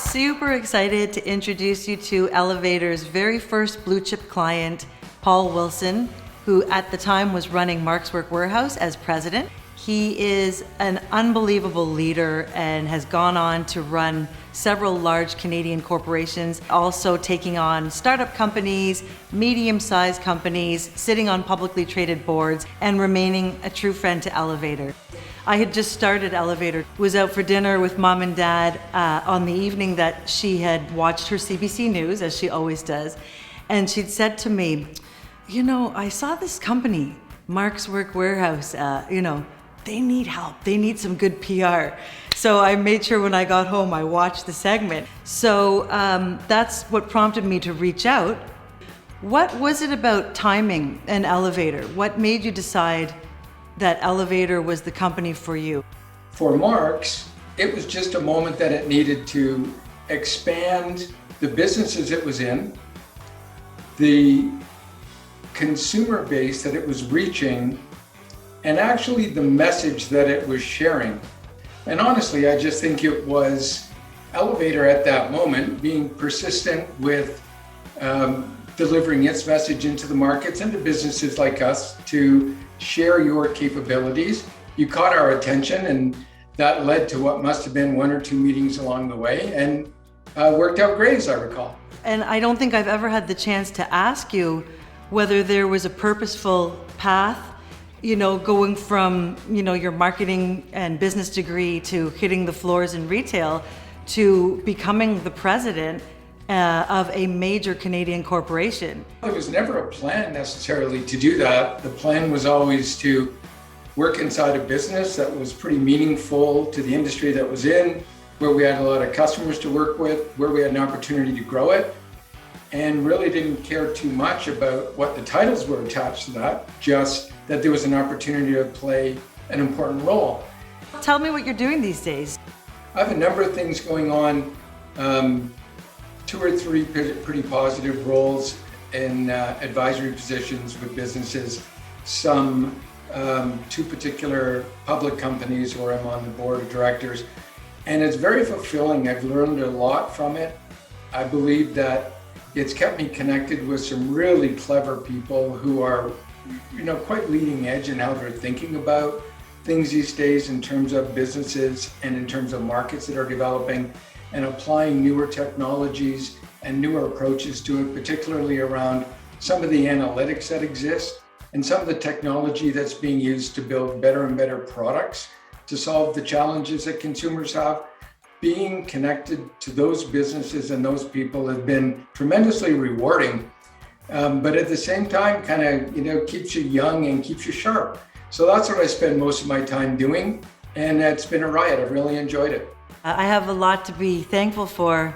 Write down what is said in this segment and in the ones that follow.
Super excited to introduce you to Elevator's very first blue chip client, Paul Wilson, who at the time was running Mark's Work Warehouse as president. He is an unbelievable leader and has gone on to run several large Canadian corporations, also taking on startup companies, medium-sized companies, sitting on publicly traded boards, and remaining a true friend to Elevator. I had just started Elevator, was out for dinner with mom and dad on the evening that she had watched her CBC News, as she always does, and she'd said to me, you know, I saw this company, Mark's Work Warehouse, they need help, they need some good PR. So I made sure when I got home I watched the segment. So that's what prompted me to reach out. What was it about timing and Elevator? What made you decide that Elevator was the company for you? For Mark's, it was just a moment that it needed to expand the businesses it was in, the consumer base that it was reaching, and actually the message that it was sharing. And honestly, I just think it was Elevator at that moment being persistent with delivering its message into the markets and to businesses like us to share your capabilities. You caught our attention, and that led to what must have been one or two meetings along the way, and worked out great, as I recall. And I don't think I've ever had the chance to ask you whether there was a purposeful path, going from, your marketing and business degree to hitting the floors in retail to becoming the president of a major Canadian corporation. There was never a plan necessarily to do that. The plan was always to work inside a business that was pretty meaningful to the industry that was in, where we had a lot of customers to work with, where we had an opportunity to grow it, and really didn't care too much about what the titles were attached to that, just that there was an opportunity to play an important role. Tell me what you're doing these days. I have a number of things going on. 2 or 3 pretty positive roles in advisory positions with businesses, some 2 particular public companies where I'm on the board of directors. And it's very fulfilling. I've learned a lot from it. I believe that it's kept me connected with some really clever people who are, quite leading edge in how they're thinking about things these days in terms of businesses and in terms of markets that are developing, and applying newer technologies and newer approaches to it, particularly around some of the analytics that exist and some of the technology that's being used to build better and better products to solve the challenges that consumers have. Being connected to those businesses and those people have been tremendously rewarding, but at the same time, kind of, keeps you young and keeps you sharp. So that's what I spend most of my time doing, and it's been a riot. I've really enjoyed it. I have a lot to be thankful for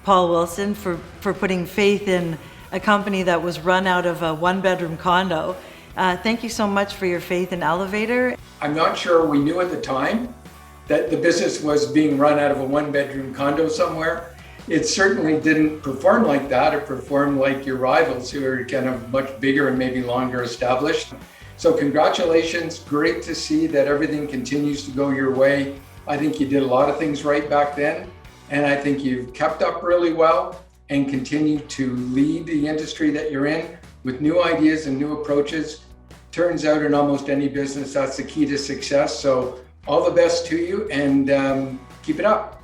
Paul Wilson for putting faith in a company that was run out of a 1-bedroom condo. Thank you so much for your faith in Elevator. I'm not sure we knew at the time that the business was being run out of a 1-bedroom condo somewhere. It certainly didn't perform like that. It performed like your rivals who are kind of much bigger and maybe longer established. So congratulations, great to see that everything continues to go your way. I think you did a lot of things right back then, and I think you've kept up really well and continue to lead the industry that you're in with new ideas and new approaches. Turns out in almost any business, that's the key to success. So all the best to you, and keep it up.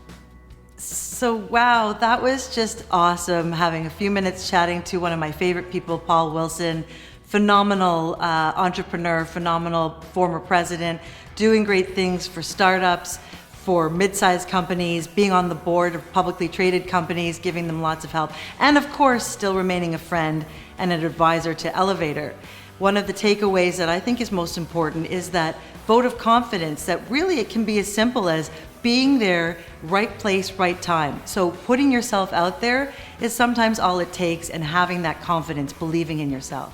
So wow, that was just awesome, having a few minutes chatting to one of my favorite people, Paul Wilson. Phenomenal entrepreneur, phenomenal former president, doing great things for startups, for mid-sized companies, being on the board of publicly traded companies, giving them lots of help, and of course, still remaining a friend and an advisor to Elevator. One of the takeaways that I think is most important is that vote of confidence, that really it can be as simple as being there, right place, right time. So putting yourself out there is sometimes all it takes, and having that confidence, believing in yourself.